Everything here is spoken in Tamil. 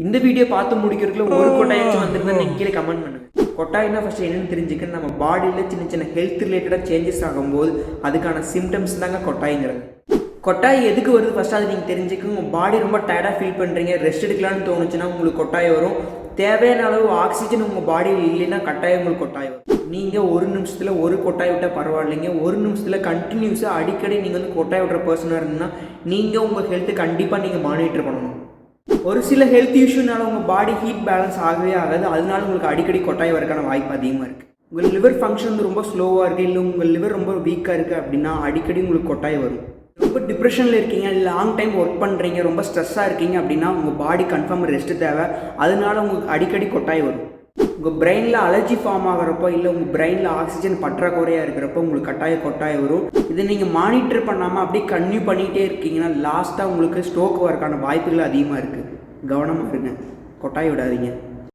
இந்த வீடியோ பார்த்து முடிக்கிறதுக்குள்ள ஒரு கொட்டாயாச்சும் வந்துருந்தா நீங்கள் கீழே கமெண்ட் பண்ணுங்கள். கொட்டாயினா ஃபஸ்ட்டு என்னென்னு தெரிஞ்சுக்க நம்ம பாடியில் சின்ன சின்ன ஹெல்த் ரிலேட்டடாக சேஞ்சஸ் ஆகும்போது அதுக்கான சிம்டம்ஸ் தாங்க கொட்டாய்ங்கிறது. கொட்டாய் எதுக்கு வருது ஃபஸ்ட்டு அது நீங்கள் தெரிஞ்சுக்கோங்க. உங்கள் பாடி ரொம்ப டயர்டாக ஃபீல் பண்ணுறீங்க, ரெஸ்ட் எடுக்கலான்னு தோணுச்சுன்னா உங்களுக்கு கொட்டாய் வரும். தேவையான அளவு ஆக்சிஜன் உங்கள் பாடியில் இல்லைன்னா கட்டாயம் உங்களுக்கு கொட்டாய் வரும். நீங்கள் ஒரு நிமிஷத்தில் ஒரு கொட்டாய் விட்டால் பரவாயில்லைங்க, ஒரு நிமிஷத்தில் கண்டினியூஸாக அடிக்கடி நீங்கள் வந்து கொட்டாய் விடுற பர்சனாக இருந்தீங்கன்னா நீங்கள் உங்கள் ஹெல்த்து கண்டிப்பாக நீங்கள் மானிட்டர் பண்ணணும். ஒரு சில ஹெல்த் இஷ்யூனால உங்கள் பாடி ஹீட் பேலன்ஸ் ஆகவே ஆகாது, அதனால உங்களுக்கு அடிக்கடி கொட்டாய் வரக்கான வாய்ப்பு அதிகமாக இருக்குது. உங்கள் லிவர் ஃபங்க்ஷன் வந்து ரொம்ப ஸ்லோவாக இருக்குது, இல்லை உங்கள் லிவர் ரொம்ப வீக்காக இருக்குது அப்படின்னா அடிக்கடி உங்களுக்கு கொட்டாய் வரும். ரொம்ப டிப்ரெஷனில் இருக்கீங்க, லாங் டைம் ஒர்க் பண்ணுறீங்க, ரொம்ப ஸ்ட்ரெஸ்ஸாக இருக்கீங்க அப்படின்னா உங்கள் பாடி கன்ஃபார்ம் ரெஸ்ட்டு தேவை, அதனால உங்களுக்கு அடிக்கடி கொட்டாய் வரும். உங்கள் பிரெயினில் அலர்ஜி ஃபார்ம் ஆகிறப்போ இல்லை உங்கள் பிரெயினில் ஆக்சிஜன் பற்றாக்குறையாக இருக்கிறப்போ உங்களுக்கு கொட்டாய் வரும். இதை நீங்கள் மானிட்டர் பண்ணாமல் அப்படியே கன்டினியூ பண்ணிகிட்டே இருக்கீங்கன்னா லாஸ்ட்டாக உங்களுக்கு ஸ்ட்ரோக் வரக்கான வாய்ப்புகள் அதிகமாக இருக்குது. கவனமாக இருங்க, கொட்டாய் விடாதீங்க.